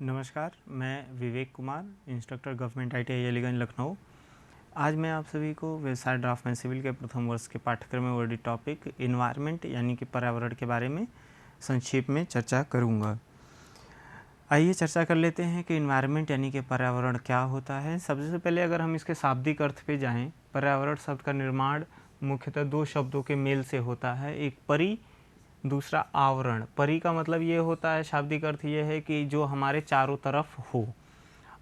नमस्कार, मैं Vivek Kumar, instructor government ITI Aliganj Lucknow. आज मैं आप सभी को व्यवसाय ड्राफ्टमैन सिविल के प्रथम वर्ष के पाठ्यक्रम में वर्णित टॉपिक इन्वायरमेंट यानी कि पर्यावरण के बारे में संक्षेप में चर्चा करूंगा। आइए चर्चा कर लेते हैं कि इन्वायरमेंट यानी कि पर्यावरण क्या होता है। सबसे पहले अगर हम इसके शाब्दिक अर्थ पे जाएं, पर्यावरण शब्द का निर्माण मुख्यतः दो शब्दों के मेल से होता है, एक परि, दूसरा आवरण। परि का मतलब ये होता है, शाब्दिक अर्थ ये है कि जो हमारे चारों तरफ हो,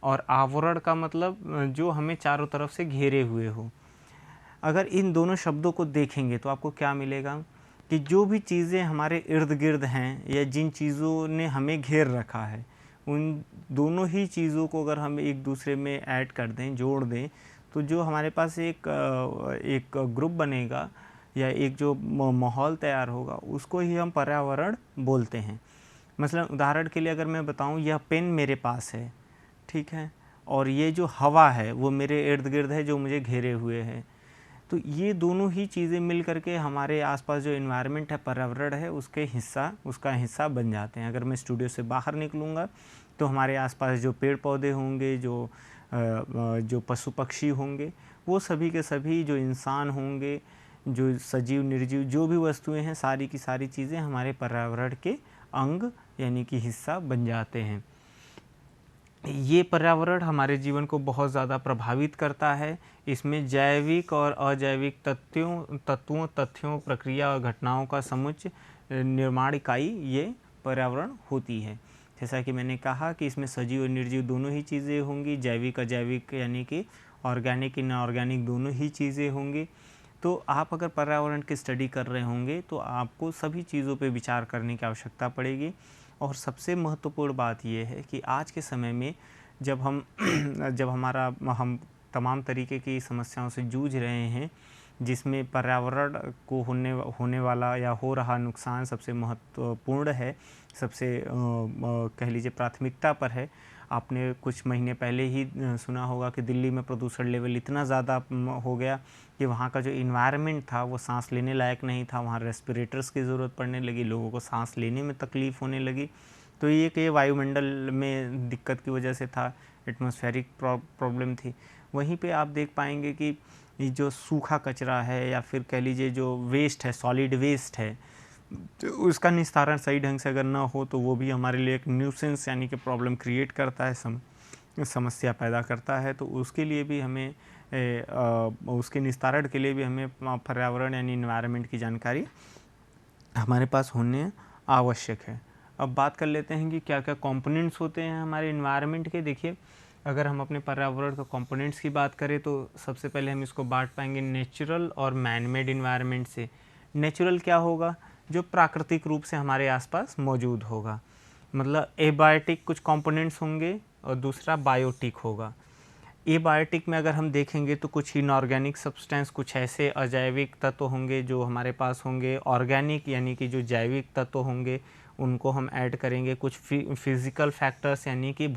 और आवरण का मतलब जो हमें चारों तरफ से घेरे हुए हो। अगर इन दोनों शब्दों को देखेंगे तो आपको क्या मिलेगा कि जो भी चीज़ें हमारे इर्द गिर्द हैं या जिन चीज़ों ने हमें घेर रखा है, उन दोनों ही चीज़ों को अगर हम एक दूसरे में ऐड कर दें, जोड़ दें, तो जो हमारे पास एक ग्रुप बनेगा या एक जो माहौल तैयार होगा, उसको ही हम पर्यावरण बोलते हैं। मसलन उदाहरण के लिए अगर मैं बताऊं, यह पेन मेरे पास है, ठीक है, और ये जो हवा है वो मेरे इर्द गिर्द है जो मुझे घेरे हुए है। तो ये दोनों ही चीज़ें मिल करके हमारे आसपास जो इन्वायरमेंट है, पर्यावरण है, उसका हिस्सा बन जाते हैं। अगर मैं स्टूडियो से बाहर निकलूँगा तो हमारे आसपास जो पेड़ पौधे होंगे, जो पशु पक्षी होंगे, वो सभी के सभी, जो इंसान होंगे, जो सजीव निर्जीव जो भी वस्तुएं हैं, सारी की सारी चीज़ें हमारे पर्यावरण के अंग यानी कि हिस्सा बन जाते हैं। ये पर्यावरण हमारे जीवन को बहुत ज़्यादा प्रभावित करता है। इसमें जैविक और अजैविक तथ्यों, प्रक्रिया और घटनाओं का समुच्चय निर्माण इकाई ये पर्यावरण होती है। जैसा कि मैंने कहा कि इसमें सजीव और निर्जीव दोनों ही चीज़ें होंगी, जैविक अजैविक यानी कि ऑर्गेनिक इनऑर्गेनिक दोनों ही चीज़ें होंगी। तो आप अगर पर्यावरण की स्टडी कर रहे होंगे तो आपको सभी चीज़ों पे विचार करने की आवश्यकता पड़ेगी। और सबसे महत्वपूर्ण बात यह है कि आज के समय में जब हम तमाम तरीके की समस्याओं से जूझ रहे हैं, जिसमें पर्यावरण को होने वाला या हो रहा नुकसान सबसे महत्वपूर्ण है, सबसे कह लीजिए प्राथमिकता पर है। आपने कुछ महीने पहले ही सुना होगा कि दिल्ली में प्रदूषण लेवल इतना ज़्यादा हो गया कि वहाँ का जो इन्वायरमेंट था वो सांस लेने लायक नहीं था। वहाँ रेस्पिरेटर्स की ज़रूरत पड़ने लगी, लोगों को सांस लेने में तकलीफ़ होने लगी। तो ये कि वायुमंडल में दिक्कत की वजह से था, एटमॉस्फेरिक प्रॉब्लम थी। वहीं पे आप देख पाएंगे कि ये जो सूखा कचरा है या फिर कह लीजिए जो वेस्ट है, सॉलिड वेस्ट है, तो उसका निस्तारण सही ढंग से अगर ना हो तो वो भी हमारे लिए एक न्यूसेंस यानी कि प्रॉब्लम क्रिएट करता है, समस्या पैदा करता है। तो उसके लिए भी हमें उसके निस्तारण के लिए भी हमें पर्यावरण यानी इन्वायरमेंट की जानकारी हमारे पास होने आवश्यक है। अब बात कर लेते हैं कि क्या क्या कंपोनेंट्स होते हैं हमारे इन्वायरमेंट के। देखिए, अगर हम अपने पर्यावरण के कंपोनेंट्स की बात करें तो सबसे पहले हम इसको बांट पाएंगे नेचुरल और मैनमेड इन्वायरमेंट से। नेचुरल क्या होगा? जो प्राकृतिक रूप से हमारे आसपास मौजूद होगा, मतलब एबायोटिक कुछ कंपोनेंट्स होंगे, और दूसरा बायोटिक होगा। एबायोटिक में अगर हम देखेंगे तो कुछ इनऑर्गेनिक सब्सटेंस, कुछ ऐसे अजैविक तत्व होंगे जो हमारे पास होंगे। ऑर्गेनिक यानी कि जो जैविक तत्व होंगे उनको हम ऐड करेंगे। कुछ फिज़िकल फैक्टर्स यानी कि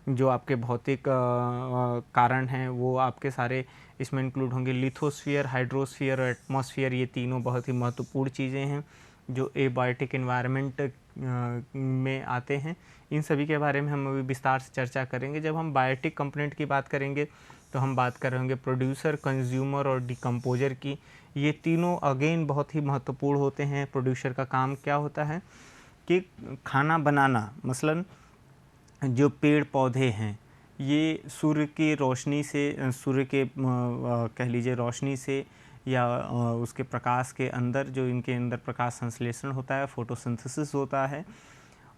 जो आपके भौतिक कारण हैं वो आपके सारे इसमें इंक्लूड होंगे। लिथोस्फीयर, हाइड्रोस्फीयर और एटमॉस्फेयर, ये तीनों बहुत ही महत्वपूर्ण चीज़ें हैं जो एबायोटिक इन्वायरमेंट में आते हैं। इन सभी के बारे में हम अभी विस्तार से चर्चा करेंगे। जब हम बायोटिक कंपोनेंट की बात करेंगे तो हम बात कर रहे होंगे प्रोड्यूसर, कंज्यूमर और डिकम्पोजर की। ये तीनों अगेन बहुत ही महत्वपूर्ण होते हैं। प्रोड्यूसर का काम क्या होता है कि खाना बनाना। मसलन जो पेड़ पौधे हैं ये सूर्य की रोशनी से, सूर्य के कह लीजिए रोशनी से या उसके प्रकाश के अंदर, जो इनके अंदर प्रकाश संश्लेषण होता है, फोटोसिंथेसिस होता है,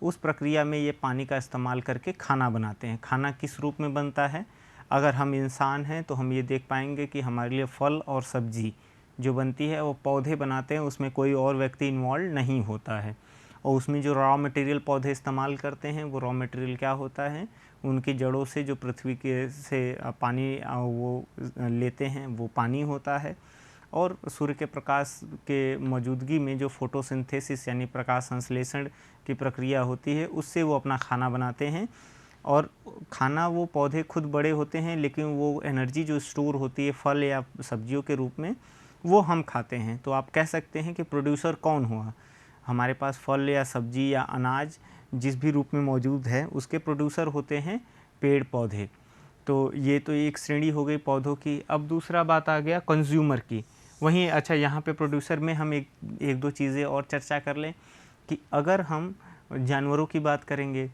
उस प्रक्रिया में ये पानी का इस्तेमाल करके खाना बनाते हैं। खाना किस रूप में बनता है? अगर हम इंसान हैं तो हम ये देख पाएंगे कि हमारे लिए फल और सब्जी जो बनती है वो पौधे बनाते हैं, उसमें कोई और व्यक्ति इन्वॉल्व नहीं होता है। और उसमें जो रॉ मटेरियल पौधे इस्तेमाल करते हैं वो रॉ मटेरियल क्या होता है? उनकी जड़ों से जो पृथ्वी के से पानी वो लेते हैं वो पानी होता है। और सूर्य के प्रकाश के मौजूदगी में जो फोटोसिंथेसिस यानी प्रकाश संश्लेषण की प्रक्रिया होती है, उससे वो अपना खाना बनाते हैं। और खाना वो पौधे खुद बड़े होते हैं, लेकिन वो एनर्जी जो स्टोर होती है फल या सब्जियों के रूप में, वो हम खाते हैं। तो आप कह सकते हैं कि प्रोड्यूसर कौन हुआ? हमारे पास फल या सब्जी या अनाज जिस भी रूप में मौजूद है उसके प्रोड्यूसर होते हैं पेड़ पौधे। तो ये तो एक श्रेणी हो गई पौधों की। अब दूसरा बात आ गया कंज्यूमर की। वहीं अच्छा, यहाँ पे प्रोड्यूसर में हम एक दो चीज़ें और चर्चा कर लें कि अगर हम जानवरों की बात करेंगे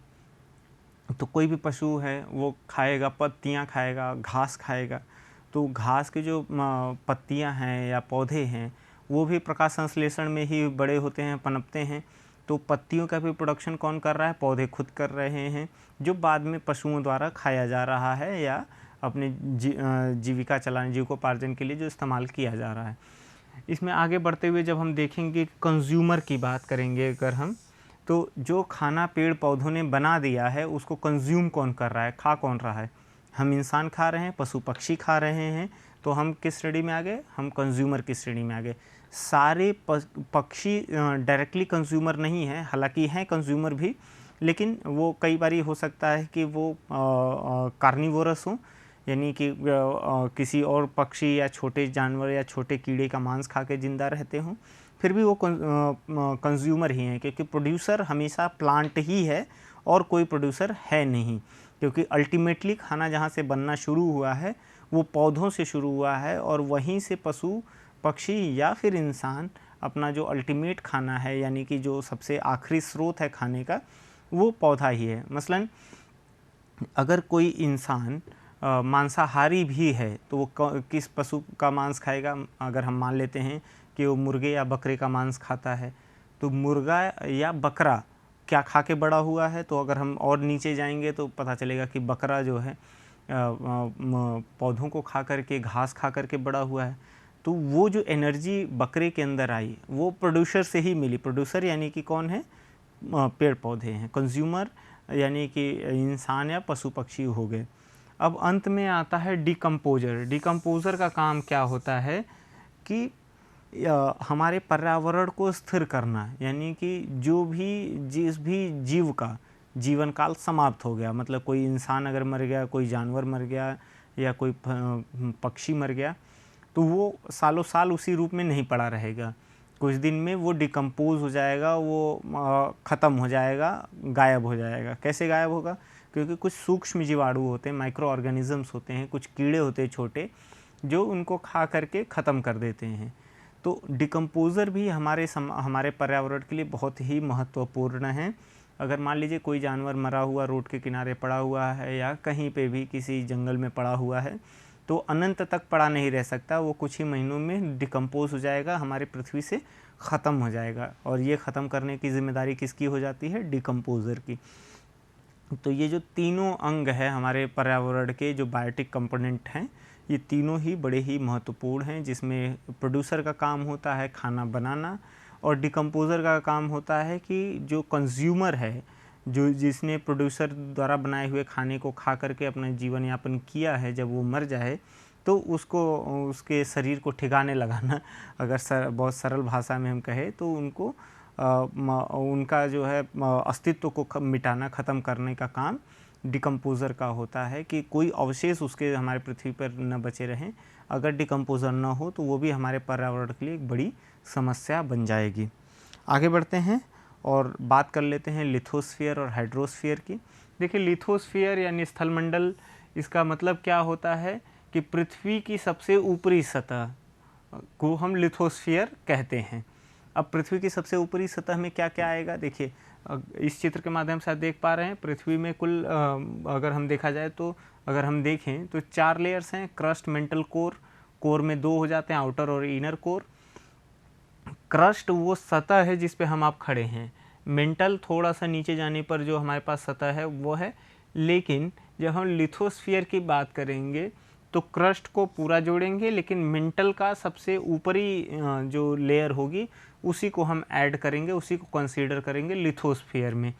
तो कोई भी पशु है वो खाएगा, पत्तियाँ खाएगा, घास खाएगा। तो घास के जो पत्तियाँ हैं या पौधे हैं वो भी प्रकाश संश्लेषण में ही बड़े होते हैं, पनपते हैं। तो पत्तियों का भी प्रोडक्शन कौन कर रहा है? पौधे खुद कर रहे हैं, जो बाद में पशुओं द्वारा खाया जा रहा है या अपने जीविका चलाने, जीविकोपार्जन के लिए जो इस्तेमाल किया जा रहा है। इसमें आगे बढ़ते हुए जब हम देखेंगे कंज्यूमर की बात करेंगे अगर हम, तो जो खाना पेड़ पौधों ने बना दिया है उसको कंज्यूम कौन कर रहा है, खा कौन रहा है? हम इंसान खा रहे हैं, पशु पक्षी खा रहे हैं। तो हम किस श्रेणी में आ गए? हम कंज्यूमर की श्रेणी में आ गए। सारे पक्षी डायरेक्टली कंज्यूमर नहीं है, हालांकि हैं कंज्यूमर भी, लेकिन वो कई बारी हो सकता है कि वो कार्निवोरस हों, यानी कि किसी और पक्षी या छोटे जानवर या छोटे कीड़े का मांस खा के ज़िंदा रहते हों, फिर भी वो कंज्यूमर ही हैं, क्योंकि प्रोड्यूसर हमेशा प्लांट ही है और कोई प्रोड्यूसर है नहीं। क्योंकि अल्टीमेटली खाना जहाँ से बनना शुरू हुआ है वो पौधों से शुरू हुआ है, और वहीं से पशु पक्षी या फिर इंसान अपना जो अल्टीमेट खाना है, यानी कि जो सबसे आखिरी स्रोत है खाने का, वो पौधा ही है। मसलन अगर कोई इंसान मांसाहारी भी है तो वो किस पशु का मांस खाएगा? अगर हम मान लेते हैं कि वो मुर्गे या बकरे का मांस खाता है, तो मुर्गा या बकरा क्या खा के बड़ा हुआ है? तो अगर हम और नीचे जाएंगे तो पता चलेगा कि बकरा जो है पौधों को खा करके, घास खा करके बड़ा हुआ है। तो वो जो एनर्जी बकरे के अंदर आई वो प्रोड्यूसर से ही मिली। प्रोड्यूसर यानी कि कौन है? पेड़ पौधे हैं। कंज्यूमर यानी कि इंसान या पशु पक्षी हो गए। अब अंत में आता है डिकम्पोजर। डिकम्पोजर का काम क्या होता है कि हमारे पर्यावरण को स्थिर करना, यानी कि जो भी जिस भी जीव का जीवन काल समाप्त हो गया, मतलब कोई इंसान अगर मर गया, कोई जानवर मर गया या कोई पक्षी मर गया, तो वो सालों साल उसी रूप में नहीं पड़ा रहेगा। कुछ दिन में वो डिकम्पोज हो जाएगा, वो ख़त्म हो जाएगा, गायब हो जाएगा। कैसे गायब होगा? क्योंकि कुछ सूक्ष्म जीवाणु होते हैं, माइक्रो ऑर्गेनिजम्स होते हैं, कुछ कीड़े होते हैं छोटे, जो उनको खा करके ख़त्म कर देते हैं। तो डिकम्पोज़र भी हमारे पर्यावरण के लिए बहुत ही महत्वपूर्ण है। अगर मान लीजिए कोई जानवर मरा हुआ रोड के किनारे पड़ा हुआ है या कहीं पे भी किसी जंगल में पड़ा हुआ है, तो अनंत तक पड़ा नहीं रह सकता, वो कुछ ही महीनों में डिकम्पोज हो जाएगा, हमारे पृथ्वी से ख़त्म हो जाएगा। और ये ख़त्म करने की जिम्मेदारी किसकी हो जाती है? डिकम्पोज़र की। तो ये जो तीनों अंग है हमारे पर्यावरण के, जो बायोटिक कंपोनेंट हैं, ये तीनों ही बड़े ही महत्वपूर्ण हैं, जिसमें प्रोड्यूसर का काम होता है खाना बनाना, और डिकम्पोज़र का काम होता है कि जो कंज्यूमर है, जो जिसने प्रोड्यूसर द्वारा बनाए हुए खाने को खा करके अपना जीवन यापन किया है, जब वो मर जाए तो उसको, उसके शरीर को ठिकाने लगाना, अगर बहुत सरल भाषा में हम कहें तो उनको उनका जो है अस्तित्व को मिटाना, ख़त्म करने का काम डिकम्पोज़र का होता है, कि कोई अवशेष उसके हमारे पृथ्वी पर न बचे रहें। अगर डिकम्पोज़र न हो तो वो भी हमारे पर्यावरण के लिए एक बड़ी समस्या बन जाएगी। आगे बढ़ते हैं और बात कर लेते हैं लिथोस्फीयर और हाइड्रोस्फीयर की। देखिए, लिथोस्फीयर यानी स्थलमंडल, इसका मतलब क्या होता है कि पृथ्वी की सबसे ऊपरी सतह को हम लिथोस्फीयर कहते हैं। अब पृथ्वी की सबसे ऊपरी सतह में क्या क्या आएगा? देखिए, इस चित्र के माध्यम से आप देख पा रहे हैं, पृथ्वी में कुल अगर हम देखा जाए तो, अगर हम देखें तो 4 लेयर्स हैं। क्रस्ट, मेंटल कोर, कोर में 2 हो जाते हैं, आउटर और इनर कोर। क्रस्ट वो सतह है जिस पे आप खड़े हैं। मेंटल थोड़ा सा नीचे जाने पर जो हमारे पास सतह है वो है। लेकिन जब हम लिथोस्फीयर की बात करेंगे तो क्रस्ट को पूरा जोड़ेंगे, लेकिन मेंटल का सबसे ऊपरी जो लेयर होगी उसी को हम ऐड करेंगे, उसी को कंसीडर करेंगे लिथोस्फीयर में।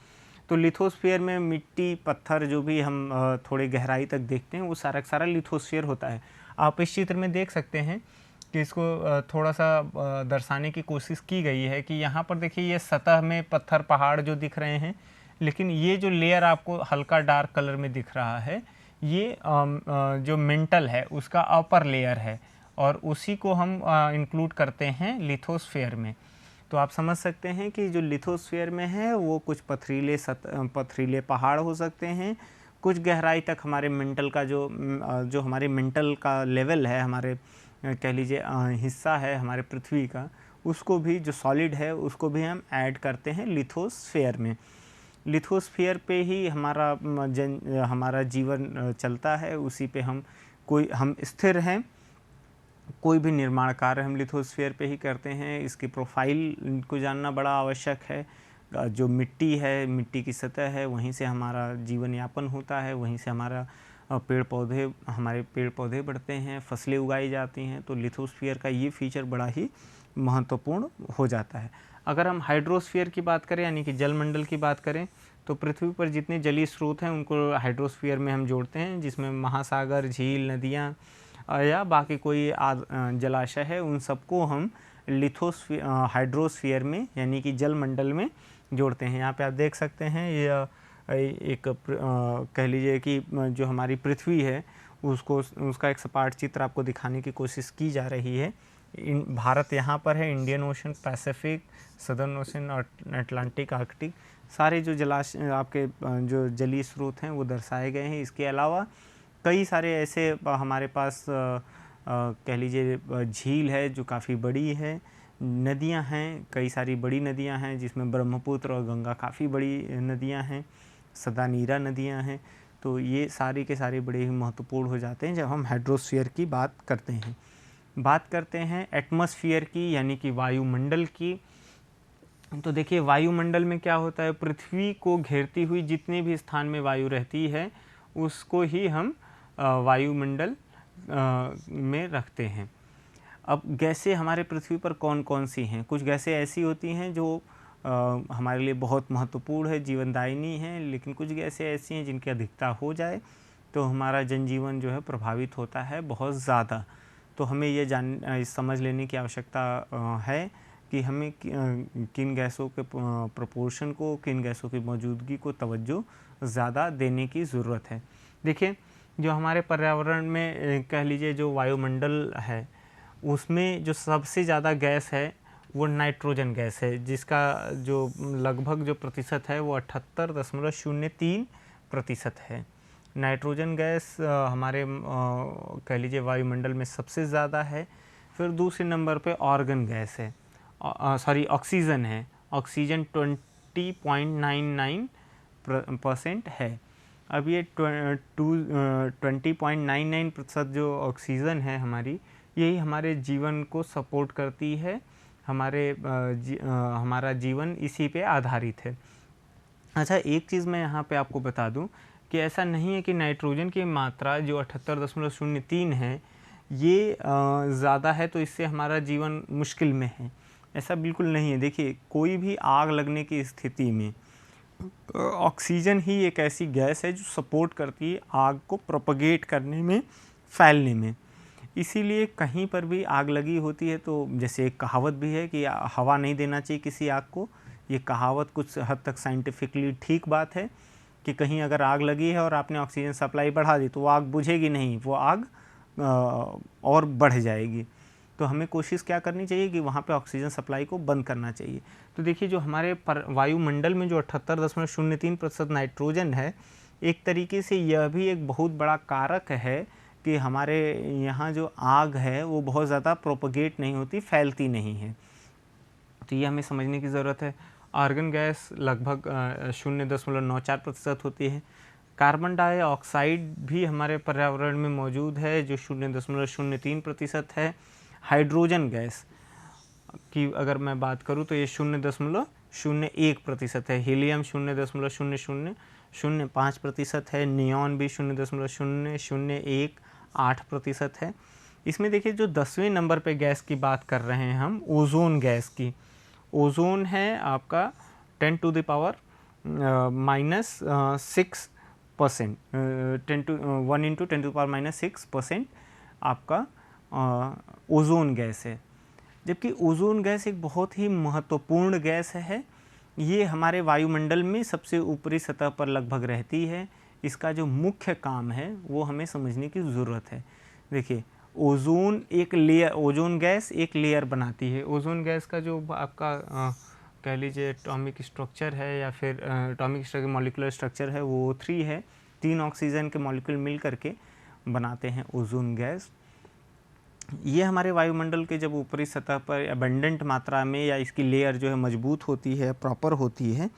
तो लिथोस्फीयर में मिट्टी, पत्थर जो भी हम थोड़े गहराई तक देखते हैं वो सारा सारा लिथोस्फीयर होता है। आप इस चित्र में देख सकते हैं कि इसको थोड़ा सा दर्शाने की कोशिश की गई है कि यहाँ पर देखिए, ये सतह में पत्थर, पहाड़ जो दिख रहे हैं, लेकिन ये जो लेयर आपको हल्का डार्क कलर में दिख रहा है, ये जो मेंटल है उसका अपर लेयर है, और उसी को हम इंक्लूड करते हैं लिथोस्फीयर में। तो आप समझ सकते हैं कि जो लिथोस्फीयर में है वो कुछ पथरीले पहाड़ हो सकते हैं, कुछ गहराई तक हमारे मेंटल का जो हमारे मेंटल का लेवल है, हमारे कह लीजिए हिस्सा है हमारे पृथ्वी का, उसको भी जो सॉलिड है उसको भी हम ऐड करते हैं लिथोस्फीयर में। लिथोस्फीयर पे ही हमारा जीवन चलता है, उसी पे हम स्थिर हैं। कोई भी निर्माण कार्य हम लिथोस्फीयर पे ही करते हैं। इसकी प्रोफाइल को जानना बड़ा आवश्यक है। जो मिट्टी है, मिट्टी की सतह है, वहीं से हमारा जीवन यापन होता है, वहीं से हमारे पेड़ पौधे बढ़ते हैं, फसलें उगाई जाती हैं। तो लिथोस्फीयर का ये फीचर बड़ा ही महत्वपूर्ण हो जाता है। अगर हम हाइड्रोस्फीयर की बात करें यानी कि जलमंडल की बात करें, तो पृथ्वी पर जितने जलीय स्रोत हैं उनको हाइड्रोस्फीयर में हम जोड़ते हैं, जिसमें महासागर, झील, नदियाँ या बाकी कोई जलाशय है, उन सबको हम हाइड्रोस्फीयर में यानी कि जलमंडल में जोड़ते हैं। यहाँ पे आप देख सकते हैं ये एक कह लीजिए कि जो हमारी पृथ्वी है उसका एक सपाट चित्र आपको दिखाने की कोशिश की जा रही है। भारत यहाँ पर है, Indian ocean, Pacific, southern ocean और अटलांटिक, आर्कटिक, सारे जो जलाशय आपके जो जलीय स्रोत हैं वो दर्शाए गए हैं। इसके अलावा कई सारे ऐसे हमारे पास कह लीजिए झील है जो काफ़ी बड़ी है, नदियां हैं, कई सारी बड़ी नदियां हैं जिसमें ब्रह्मपुत्र और गंगा काफ़ी बड़ी नदियां हैं, सदानीरा नदियां हैं। तो ये सारी के सारे बड़े ही महत्वपूर्ण हो जाते हैं जब हम हाइड्रोस्फीयर की बात करते हैं। बात करते हैं एटमॉस्फेयर की यानी कि वायुमंडल की। तो देखिए वायुमंडल में क्या होता है, पृथ्वी को घेरती हुई जितने भी स्थान में वायु रहती है उसको ही हम वायुमंडल में रखते हैं। अब गैसें हमारे पृथ्वी पर कौन कौन सी हैं? कुछ गैसें ऐसी होती हैं जो हमारे लिए बहुत महत्वपूर्ण है, जीवनदायिनी हैं, लेकिन कुछ गैसें ऐसी हैं जिनकी अधिकता हो जाए तो हमारा जनजीवन जो है प्रभावित होता है बहुत ज़्यादा। तो हमें ये समझ लेने की आवश्यकता है कि हमें किन गैसों के प्रोपोर्शन को, किन गैसों की मौजूदगी को तवज्जो ज़्यादा देने की ज़रूरत है। देखिए जो हमारे पर्यावरण में कह लीजिए जो वायुमंडल है उसमें जो सबसे ज़्यादा गैस है वो नाइट्रोजन गैस है, जिसका जो लगभग जो प्रतिशत है वो 78.03% है। नाइट्रोजन गैस हमारे कह लीजिए वायुमंडल में सबसे ज़्यादा है। फिर दूसरे नंबर पे ऑर्गन गैस है, ऑक्सीजन है। ऑक्सीजन 20.99% है। अब ये 20.99% जो ऑक्सीजन है हमारी, यही हमारे जीवन को सपोर्ट करती है। हमारा जीवन इसी पे आधारित है। अच्छा, एक चीज़ मैं यहाँ पे आपको बता दूँ कि ऐसा नहीं है कि नाइट्रोजन की मात्रा जो 78.03 है ये ज़्यादा है तो इससे हमारा जीवन मुश्किल में है, ऐसा बिल्कुल नहीं है। देखिए कोई भी आग लगने की स्थिति में ऑक्सीजन ही एक ऐसी गैस है जो सपोर्ट करती है आग को प्रोपगेट करने में, फैलने में। इसीलिए कहीं पर भी आग लगी होती है तो जैसे एक कहावत भी है कि हवा नहीं देना चाहिए किसी आग को। ये कहावत कुछ हद तक साइंटिफिकली ठीक बात है कि कहीं अगर आग लगी है और आपने ऑक्सीजन सप्लाई बढ़ा दी तो वो आग बुझेगी नहीं, वो आग और बढ़ जाएगी। तो हमें कोशिश क्या करनी चाहिए कि वहाँ पे ऑक्सीजन सप्लाई को बंद करना चाहिए। तो देखिए जो हमारे वायुमंडल में जो 78.03% नाइट्रोजन है, एक तरीके से यह भी एक बहुत बड़ा कारक है कि हमारे यहाँ जो आग है वो बहुत ज़्यादा प्रोपगेट नहीं होती, फैलती नहीं है। तो ये हमें समझने की ज़रूरत है। आर्गन गैस लगभग 0.94% होती है। कार्बन डाइऑक्साइड भी हमारे पर्यावरण में मौजूद है जो 0.03% है। हाइड्रोजन गैस की अगर मैं बात करूँ तो ये 0.01% है। हीलियम 0.0005% है। नियॉन भी 0.0018% है। इसमें देखिए जो 10वें नंबर पे गैस की बात कर रहे हैं हम, ओजोन गैस की। ओजोन है आपका 10⁻⁻⁶%, 1×10⁻⁶% आपका ओजोन गैस है। जबकि ओजोन गैस एक बहुत ही महत्वपूर्ण गैस है। ये हमारे वायुमंडल में सबसे ऊपरी सतह पर लगभग रहती है। इसका जो मुख्य काम है वो हमें समझने की ज़रूरत है। देखिए ओजोन एक लेयर, ओजोन गैस एक लेयर बनाती है। ओजोन गैस का जो आपका कह लीजिए एटॉमिक स्ट्रक्चर है या फिर एटॉमिक स्ट्रक्चर मॉलिक्यूलर स्ट्रक्चर है वो 3 है। 3 ऑक्सीजन के मॉलिक्यूल मिल करके बनाते हैं ओजोन गैस। ये हमारे वायुमंडल के जब ऊपरी सतह पर एबंडेंट मात्रा में या इसकी लेयर जो है मजबूत होती है, प्रॉपर होती है,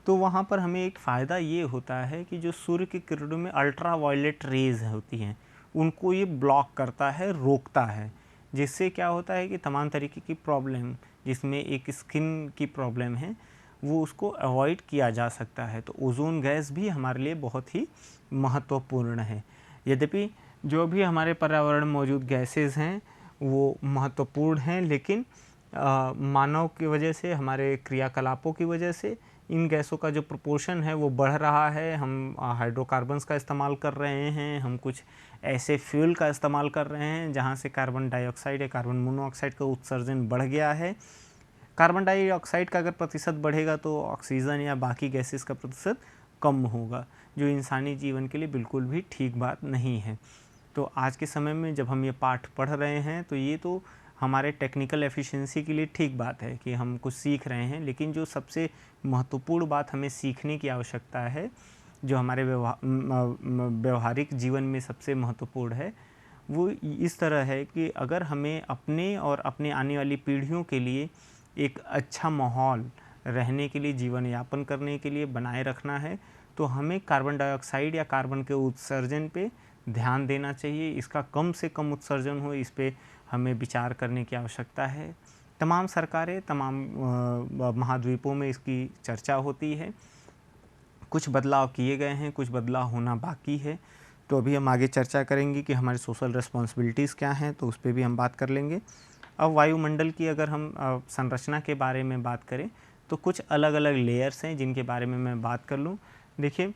तो वहाँ पर हमें एक फ़ायदा ये होता है कि जो सूर्य की किरणों में अल्ट्रा वायलेट रेज़ होती हैं उनको ये ब्लॉक करता है, रोकता है, जिससे क्या होता है कि तमाम तरीके की प्रॉब्लम, जिसमें एक स्किन की प्रॉब्लम है, वो उसको अवॉइड किया जा सकता है। तो ओजोन गैस भी हमारे लिए बहुत ही महत्वपूर्ण है। यद्यपि जो भी हमारे पर्यावरण में मौजूद गैसेस हैं वो महत्वपूर्ण हैं, लेकिन मानव की वजह से, हमारे क्रियाकलापों की वजह से इन गैसों का जो प्रोपोर्शन है वो बढ़ रहा है। हम हाइड्रोकार्बन्स का इस्तेमाल कर रहे हैं, हम कुछ ऐसे फ्यूल का इस्तेमाल कर रहे हैं जहाँ से कार्बन डाइऑक्साइड या कार्बन मोनोऑक्साइड का उत्सर्जन बढ़ गया है। कार्बन डाइऑक्साइड का अगर प्रतिशत बढ़ेगा तो ऑक्सीजन या बाकी गैसेस का प्रतिशत कम होगा, जो इंसानी जीवन के लिए बिल्कुल भी ठीक बात नहीं है। तो आज के समय में जब हम ये पाठ पढ़ रहे हैं तो ये तो हमारे टेक्निकल एफिशिएंसी के लिए ठीक बात है कि हम कुछ सीख रहे हैं, लेकिन जो सबसे महत्वपूर्ण बात हमें सीखने की आवश्यकता है, जो हमारे व्यवहारिक जीवन में सबसे महत्वपूर्ण है, वो इस तरह है कि अगर हमें अपने और अपने आने वाली पीढ़ियों के लिए एक अच्छा माहौल रहने के लिए, जीवन यापन करने के लिए बनाए रखना है, तो हमें कार्बन डाइऑक्साइड या कार्बन के उत्सर्जन पे ध्यान देना चाहिए। इसका कम से कम उत्सर्जन हो, इस पे हमें विचार करने की आवश्यकता है। तमाम सरकारें, तमाम महाद्वीपों में इसकी चर्चा होती है। कुछ बदलाव किए गए हैं, कुछ बदलाव होना बाकी है। तो अभी हम आगे चर्चा करेंगे कि हमारी सोशल रिस्पॉन्सिबिलिटीज़ क्या हैं, तो उस पर भी हम बात कर लेंगे। अब वायुमंडल की अगर हम संरचना के बारे में बात करें तो कुछ अलग अलग लेयर्स हैं जिनके बारे में मैं बात कर लूँ। देखिए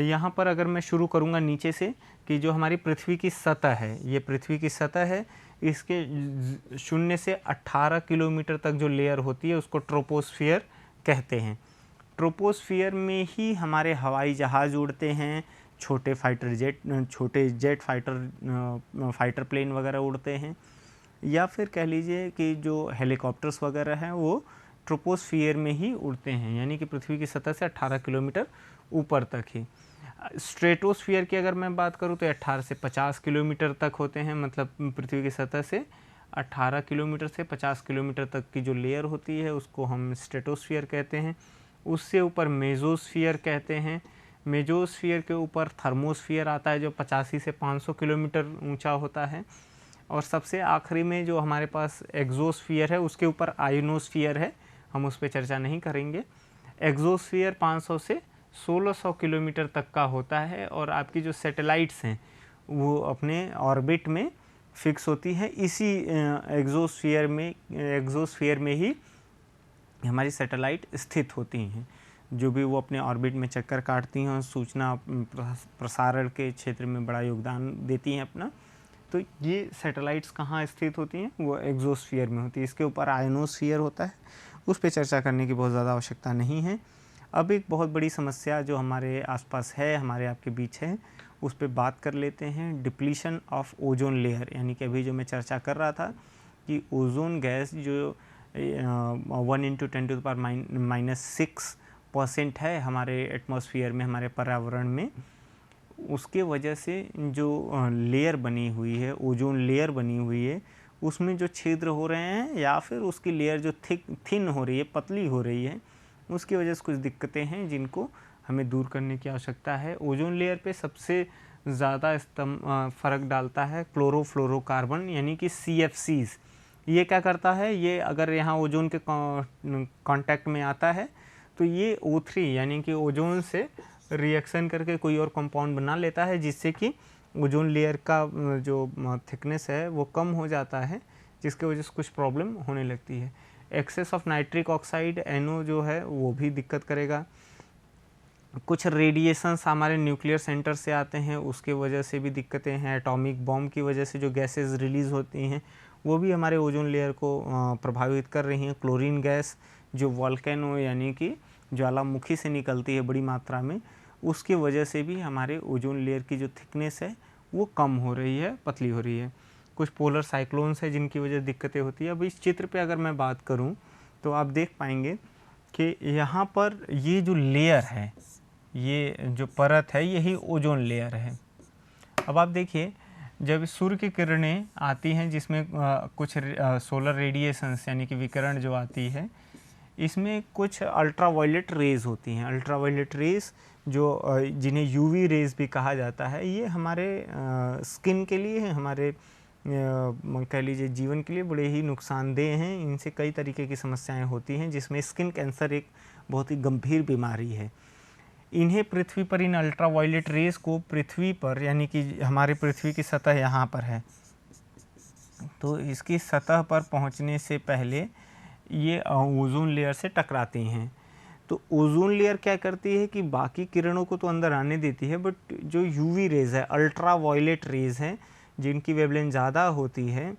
यहाँ पर अगर मैं शुरू करूँगा नीचे से, कि जो हमारी पृथ्वी की सतह है, ये पृथ्वी की सतह है, इसके 0 से 18 किलोमीटर तक जो लेयर होती है उसको ट्रोपोस्फियर कहते हैं। ट्रोपोस्फियर में ही हमारे हवाई जहाज़ उड़ते हैं, छोटे जेट फाइटर प्लेन वगैरह उड़ते हैं, या फिर कह लीजिए कि जो हेलीकॉप्टर्स वगैरह हैं वो ट्रोपोस्फियर में ही उड़ते हैं, यानी कि पृथ्वी की सतह से 18 किलोमीटर ऊपर तक ही। स्ट्रेटोस्फियर की अगर मैं बात करूं तो 18 से 50 किलोमीटर तक होते हैं, मतलब पृथ्वी की सतह से 18 किलोमीटर से 50 किलोमीटर तक की जो लेयर होती है उसको हम स्ट्रेटोस्फियर कहते हैं। उससे ऊपर मेजोस्फियर कहते हैं। मेजोस्फियर के ऊपर थर्मोस्फियर आता है जो 85 से 500 किलोमीटर ऊंचा होता है। और सबसे आखिरी में जो हमारे पास एक्सोस्फियर है, उसके ऊपर आयोनोस्फियर है, हम उस पर चर्चा नहीं करेंगे। एक्सोस्फियर 500 से 1600 किलोमीटर तक का होता है, और आपकी जो सैटेलाइट्स हैं वो अपने ऑर्बिट में फिक्स होती है। इसी एक्सोस्फियर में ही हमारी सैटेलाइट स्थित होती हैं, जो भी वो अपने ऑर्बिट में चक्कर काटती हैं और सूचना प्रसारण के क्षेत्र में बड़ा योगदान देती हैं अपना। तो ये सैटेलाइट्स कहाँ स्थित होती हैं, वो एक्सोस्फियर में होती है। इसके ऊपर आयोनोस्फियर होता है, उस पर चर्चा करने की बहुत ज़्यादा आवश्यकता नहीं है। अब एक बहुत बड़ी समस्या जो हमारे आसपास है, हमारे आपके बीच है, उस पर बात कर लेते हैं। डिप्लीशन ऑफ ओजोन लेयर, यानी कि अभी जो मैं चर्चा कर रहा था कि ओजोन गैस जो 1×10⁻⁻⁶% है हमारे एटमॉस्फेयर में, हमारे पर्यावरण में, उसके वजह से जो लेयर बनी हुई है, ओजोन लेयर बनी हुई है, उसमें जो छिद्र हो रहे हैं या फिर उसकी लेयर जो थिन हो रही है, पतली हो रही है, उसकी वजह से कुछ दिक्कतें हैं जिनको हमें दूर करने की आवश्यकता है। ओजोन लेयर पे सबसे ज़्यादा फ़र्क डालता है क्लोरोफ्लोरोकार्बन, यानी कि CFCs। ये क्या करता है, ये अगर यहाँ ओजोन के कांटेक्ट में आता है तो ये O3 यानी कि ओजोन से रिएक्शन करके कोई और कंपाउंड बना लेता है, जिससे कि ओजोन लेयर का जो थिकनेस है वो कम हो जाता है, जिसके वजह से कुछ प्रॉब्लम होने लगती है। Excess of nitric oxide NO जो है वो भी दिक्कत करेगा। कुछ रेडिएशंस हमारे न्यूक्लियर सेंटर से आते हैं, उसके वजह से भी दिक्कतें हैं। एटॉमिक बॉम्ब की वजह से जो गैसेस रिलीज़ होती हैं वो भी हमारे ओजोन लेयर को प्रभावित कर रही हैं। क्लोरीन गैस जो वोल्केनो यानी कि ज्वालामुखी से निकलती है बड़ी मात्रा में, उसकी वजह से भी हमारे ओजोन लेयर की जो थिकनेस है वो कम हो रही है, पतली हो रही है। कुछ पोलर साइक्लोन्स है जिनकी वजह से दिक्कतें होती है। अब इस चित्र पे अगर मैं बात करूं तो आप देख पाएंगे कि यहाँ पर ये जो लेयर है, ये जो परत है, यही ओजोन लेयर है। अब आप देखिए, जब सूर्य की किरणें आती हैं जिसमें कुछ सोलर रेडिएशंस यानी कि विकिरण जो आती है, इसमें कुछ अल्ट्रावायलेट रेज होती हैं। अल्ट्रावायलेट रेज जो जिन्हें यूवी रेज भी कहा जाता है, ये हमारे स्किन के लिए, हमारे कह लीजिए जीवन के लिए बड़े ही नुकसानदेह हैं। इनसे कई तरीके की समस्याएं होती हैं, जिसमें स्किन कैंसर एक बहुत ही गंभीर बीमारी है। इन्हें पृथ्वी पर, इन अल्ट्रावायलेट रेज को पृथ्वी पर, यानी कि हमारे पृथ्वी की सतह यहाँ पर है, तो इसकी सतह पर पहुँचने से पहले ये ओजोन लेयर से टकराती हैं। तो ओजोन लेयर क्या करती है कि बाकी किरणों को तो अंदर आने देती है, बट जो यूवी रेज है, अल्ट्रावायलेट रेज हैं, जिनकी वेवलेंथ ज़्यादा होती है,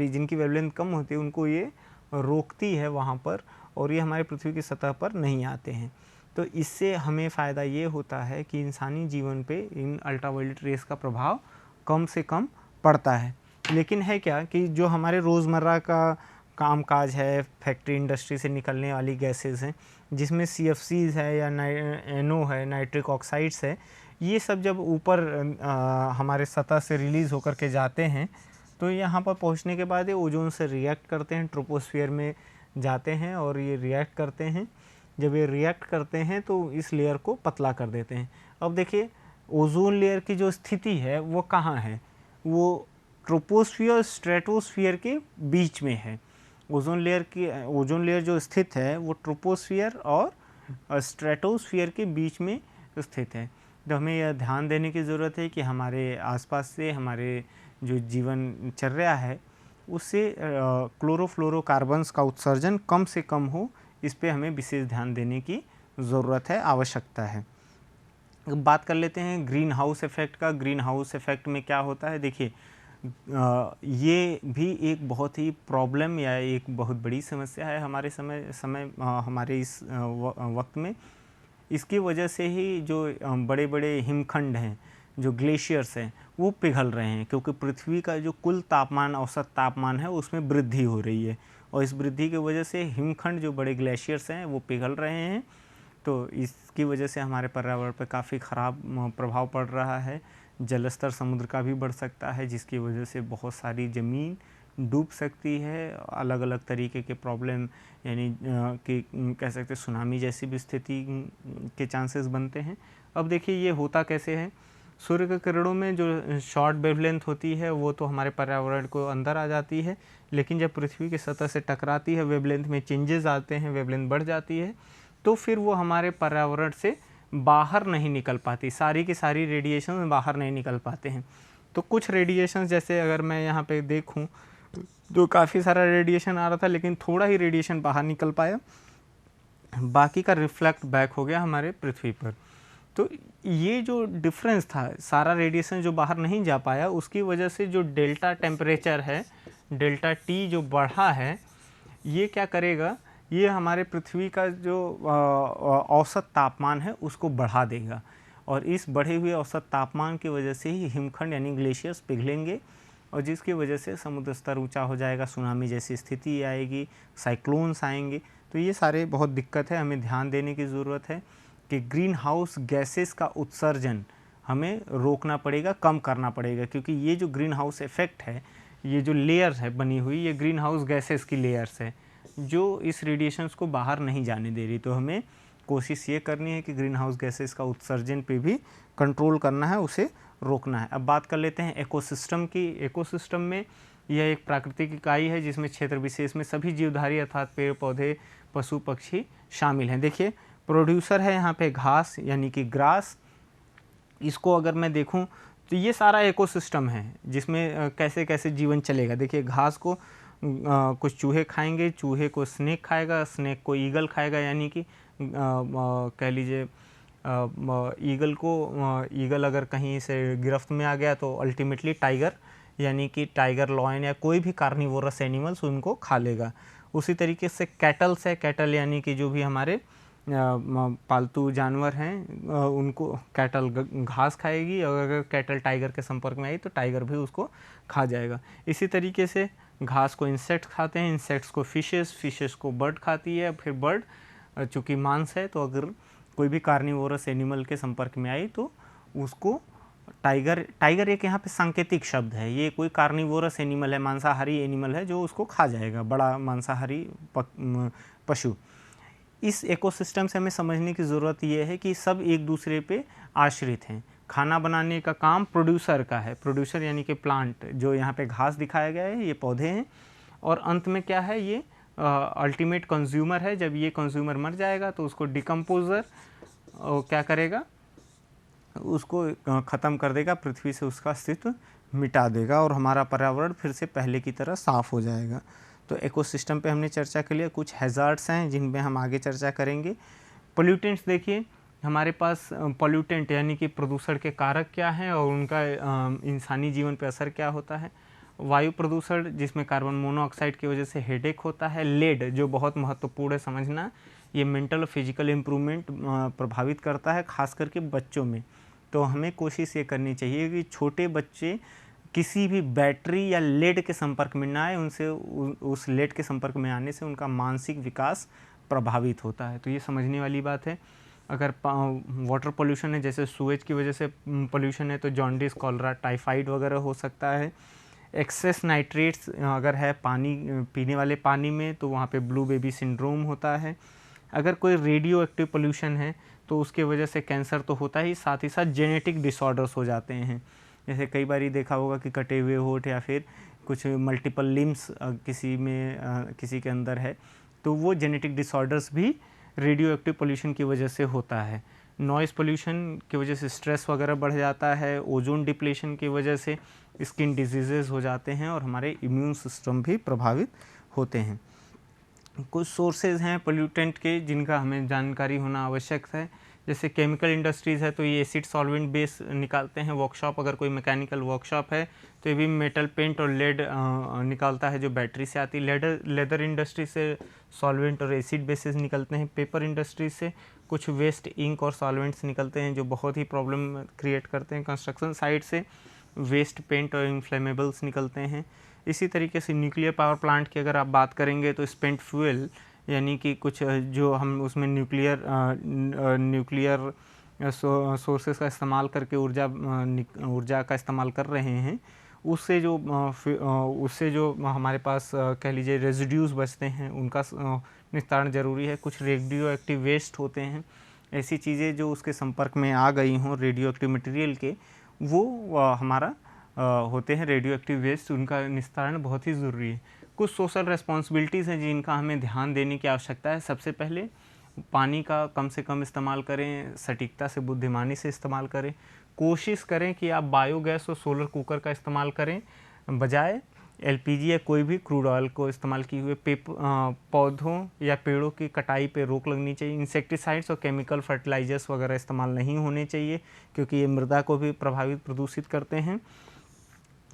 जिनकी वेवलेंथ कम होती है, उनको ये रोकती है वहाँ पर, और ये हमारे पृथ्वी की सतह पर नहीं आते हैं। तो इससे हमें फ़ायदा ये होता है कि इंसानी जीवन पे इन अल्ट्रावायलेट रेस का प्रभाव कम से कम पड़ता है। लेकिन है क्या कि जो हमारे रोज़मर्रा का कामकाज है, फैक्ट्री इंडस्ट्री से निकलने वाली गैसेस हैं, जिसमें CFCs है या NO है, नाइट्रिक ऑक्साइड्स है, ये सब जब ऊपर हमारे सतह से रिलीज़ होकर के जाते हैं, तो यहाँ पर पहुँचने के बाद ये ओजोन से रिएक्ट करते हैं, ट्रोपोस्फियर में जाते हैं और ये रिएक्ट करते हैं। जब ये रिएक्ट करते हैं तो इस लेयर को पतला कर देते हैं। अब देखिए, ओजोन लेयर की जो स्थिति है वो कहाँ है? वो ट्रोपोस्फियर स्ट्रेटोस्फियर के बीच में है। ओजोन लेयर जो स्थित है वो ट्रोपोस्फियर और स्ट्रेटोस्फियर के बीच में स्थित है। तो हमें यह ध्यान देने की ज़रूरत है कि हमारे आसपास से हमारे जो जीवनचर्या है उससे क्लोरोफ्लोरोकार्बन्स का उत्सर्जन कम से कम हो, इस पे हमें विशेष ध्यान देने की ज़रूरत है, आवश्यकता है। अब बात कर लेते हैं ग्रीन हाउस इफ़ेक्ट का। ग्रीन हाउस इफ़ेक्ट में क्या होता है? देखिए, ये भी एक बहुत ही प्रॉब्लम या एक बहुत बड़ी समस्या है हमारे हमारे इस वक्त में। इसकी वजह से ही जो बड़े बड़े हिमखंड हैं, जो ग्लेशियर्स हैं, वो पिघल रहे हैं, क्योंकि पृथ्वी का जो कुल तापमान, औसत तापमान है, उसमें वृद्धि हो रही है, और इस वृद्धि की वजह से हिमखंड, जो बड़े ग्लेशियर्स हैं, वो पिघल रहे हैं। तो इसकी वजह से हमारे पर्यावरण पर काफ़ी ख़राब प्रभाव पड़ रहा है। जल स्तर समुद्र का भी बढ़ सकता है, जिसकी वजह से बहुत सारी ज़मीन डूब सकती है। अलग अलग तरीके के प्रॉब्लम, यानी कि कह सकते सुनामी जैसी भी स्थिति के चांसेस बनते हैं। अब देखिए, ये होता कैसे है? सूर्य के किरणों में जो शॉर्ट वेवलेंथ होती है वो तो हमारे पर्यावरण को अंदर आ जाती है, लेकिन जब पृथ्वी की सतह से टकराती है, वेवलेंथ में चेंजेस आते हैं, वेवलेंथ बढ़ जाती है, तो फिर वो हमारे पर्यावरण से बाहर नहीं निकल पाती, सारी की सारी रेडिएशन बाहर नहीं निकल पाते हैं। तो कुछ रेडिएशन, जैसे अगर मैं यहाँ पे देखूँ तो काफ़ी सारा रेडिएशन आ रहा था, लेकिन थोड़ा ही रेडिएशन बाहर निकल पाया, बाकी का रिफ्लेक्ट बैक हो गया हमारे पृथ्वी पर। तो ये जो डिफरेंस था, सारा रेडिएशन जो बाहर नहीं जा पाया, उसकी वजह से जो डेल्टा टेम्परेचर है, डेल्टा T जो बढ़ा है, ये क्या करेगा? ये हमारे पृथ्वी का जो औसत तापमान है उसको बढ़ा देगा, और इस बढ़े हुए औसत तापमान की वजह से ही हिमखंड यानी ग्लेशियर्स पिघलेंगे, और जिसकी वजह से समुद्र स्तर ऊंचा हो जाएगा, सुनामी जैसी स्थिति आएगी, साइक्लोन्स आएंगे। तो ये सारे बहुत दिक्कत है, हमें ध्यान देने की ज़रूरत है कि ग्रीन हाउस गैसेस का उत्सर्जन हमें रोकना पड़ेगा, कम करना पड़ेगा, क्योंकि ये जो ग्रीन हाउस इफ़ेक्ट है, ये जो लेयर है बनी हुई, ये ग्रीन हाउस गैसेस की लेयर्स है जो इस रेडिएशंस को बाहर नहीं जाने दे रही। तो हमें कोशिश ये करनी है कि ग्रीन हाउस गैसेस का उत्सर्जन पे भी कंट्रोल करना है, उसे रोकना है। अब बात कर लेते हैं इकोसिस्टम की। इकोसिस्टम में यह एक प्राकृतिक इकाई है जिसमें क्षेत्र विशेष में सभी जीवधारी अर्थात पेड़ पौधे, पशु पक्षी शामिल हैं। देखिए, प्रोड्यूसर है यहाँ पे घास यानी कि ग्रास। इसको अगर मैं देखूँ तो ये सारा इकोसिस्टम है जिसमें कैसे कैसे जीवन चलेगा। देखिए, घास को कुछ चूहे खाएंगे, चूहे को स्नेक खाएगा, स्नेक को ईगल खाएगा, यानी कि कह लीजिए ईगल अगर कहीं से गिरफ्त में आ गया तो अल्टीमेटली टाइगर यानी कि टाइगर लॉयन या कोई भी कार्निवोरस एनिमल्स उनको खा लेगा। उसी तरीके से कैटल्स है, कैटल यानी कि जो भी हमारे पालतू जानवर हैं उनको कैटल घास खाएगी, और अगर कैटल टाइगर के संपर्क में आई तो टाइगर भी उसको खा जाएगा। इसी तरीके से घास को इंसेक्ट खाते हैं, इंसेक्ट्स को फिशेस को बर्ड खाती है, फिर बर्ड चूँकि मांस है तो अगर कोई भी कार्निवोरस एनिमल के संपर्क में आई तो उसको टाइगर एक यहाँ पे सांकेतिक शब्द है, ये कोई कार्निवोरस एनिमल है, मांसाहारी एनिमल है जो उसको खा जाएगा, बड़ा मांसाहारी पशु। इस इकोसिस्टम से हमें समझने की ज़रूरत ये है कि सब एक दूसरे पे आश्रित हैं। खाना बनाने का काम प्रोड्यूसर का है, प्रोड्यूसर यानी कि प्लांट, जो यहाँ पे घास दिखाया गया है ये पौधे हैं, और अंत में क्या है, ये अल्टीमेट कंज्यूमर है। जब ये कंज्यूमर मर जाएगा तो उसको डिकम्पोज़र क्या करेगा, उसको ख़त्म कर देगा, पृथ्वी से उसका अस्तित्व मिटा देगा और हमारा पर्यावरण फिर से पहले की तरह साफ़ हो जाएगा। तो इकोसिस्टम पे हमने चर्चा के लिए कुछ हैज़ार्ड्स हैं जिन पे हम आगे चर्चा करेंगे। पोल्यूटेंट्स देखिए, हमारे पास पोल्यूटेंट यानी कि प्रदूषण के कारक क्या हैं और उनका इंसानी जीवन पे असर क्या होता है। वायु प्रदूषण जिसमें कार्बन मोनोऑक्साइड की वजह से हेडेक होता है। लेड जो बहुत महत्वपूर्ण है समझना, ये मेंटल और फिजिकल इम्प्रूवमेंट प्रभावित करता है, खास करके बच्चों में। तो हमें कोशिश ये करनी चाहिए कि छोटे बच्चे किसी भी बैटरी या लेड के संपर्क में ना आए, उनसे उस लेड के संपर्क में आने से उनका मानसिक विकास प्रभावित होता है। तो ये समझने वाली बात है। अगर वाटर पोल्यूशन है, जैसे सूएज की वजह से पोल्यूशन है, तो जॉन्डिस, कॉलरा, टाइफाइड वगैरह हो सकता है। एक्सेस नाइट्रेट्स अगर है पानी, पीने वाले पानी में, तो वहाँ पे ब्लू बेबी सिंड्रोम होता है। अगर कोई रेडियो एक्टिव पोल्यूशन है तो उसके वजह से कैंसर तो होता ही, साथ ही साथ जेनेटिक डिसऑर्डर्स हो जाते हैं। जैसे कई बार देखा होगा कि कटे हुए होठ या फिर कुछ मल्टीपल लिम्स किसी के अंदर है, तो वो जेनेटिक डिसऑर्डर्स भी रेडियो एक्टिव पोल्यूशन की वजह से होता है। नॉइज़ पोल्यूशन की वजह से स्ट्रेस वगैरह बढ़ जाता है। ओजोन डिप्लेशन की वजह से स्किन डिजीज़ेज़ हो जाते हैं और हमारे इम्यून सिस्टम भी प्रभावित होते हैं। कुछ सोर्सेज हैं पोल्यूटेंट के जिनका हमें जानकारी होना आवश्यक है। जैसे केमिकल इंडस्ट्रीज़ है तो ये एसिड सॉल्वेंट बेस निकालते हैं। वर्कशॉप, अगर कोई मैकेनिकल वर्कशॉप है तो ये भी मेटल पेंट और लेड निकालता है जो बैटरी से आती है। लेदर इंडस्ट्री से सॉल्वेंट और एसिड बेसिस निकलते हैं। पेपर इंडस्ट्री से कुछ वेस्ट इंक और सॉल्वेंट्स निकलते हैं जो बहुत ही प्रॉब्लम क्रिएट करते हैं। कंस्ट्रक्शन साइट से वेस्ट पेंट और इन्फ्लेमेबल्स निकलते हैं। इसी तरीके से न्यूक्लियर पावर प्लांट की अगर आप बात करेंगे तो स्पेंट फ्यूल यानी कि कुछ जो हम उसमें न्यूक्लियर सोर्सेस का इस्तेमाल करके ऊर्जा का इस्तेमाल कर रहे हैं, उससे जो हमारे पास कह लीजिए रेजिड्यूज़ बचते हैं उनका निस्तारण ज़रूरी है। कुछ रेडियो एक्टिव वेस्ट होते हैं, ऐसी चीज़ें जो उसके संपर्क में आ गई हों रेडियो एक्टिव मटेरियल के, वो हमारा होते हैं रेडियो एक्टिव वेस्ट, उनका निस्तारण बहुत ही ज़रूरी है। कुछ सोशल रिस्पॉन्सिबिलिटीज़ हैं जिनका हमें ध्यान देने की आवश्यकता है। सबसे पहले पानी का कम से कम इस्तेमाल करें, सटीकता से, बुद्धिमानी से इस्तेमाल करें। कोशिश करें कि आप बायोगैस और सोलर कुकर का इस्तेमाल करें बजाय एलपीजी या कोई भी क्रूड ऑयल को इस्तेमाल किए हुए। पौधों या पेड़ों की कटाई पे रोक लगनी चाहिए। इंसेक्टिसाइड्स और केमिकल फर्टिलाइजर्स वगैरह इस्तेमाल नहीं होने चाहिए क्योंकि ये मृदा को भी प्रदूषित करते हैं।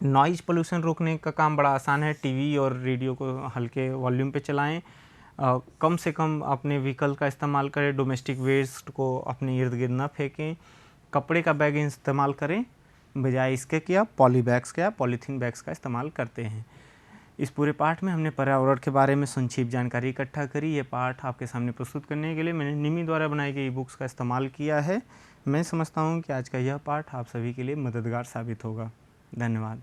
नॉइज़ पोल्यूशन रोकने का काम बड़ा आसान है। टीवी और रेडियो को हल्के वॉल्यूम पे चलाएं। कम से कम अपने व्हीकल का इस्तेमाल करें। डोमेस्टिक वेस्ट को अपने इर्द गिर्द न फेंकें। कपड़े का बैग इस्तेमाल करें बजाय इसके कि आप पॉली बैग्स या पॉलीथीन बैग्स का इस्तेमाल करते हैं। इस पूरे पाठ में हमने पर्यावरण के बारे में संक्षिप्त जानकारी इकट्ठा करी। ये पाठ आपके सामने प्रस्तुत करने के लिए मैंने निमी द्वारा बनाई गई बुक्स का इस्तेमाल किया है। मैं समझता हूँ कि आज का यह पाठ आप सभी के लिए मददगार साबित होगा। धन्यवाद।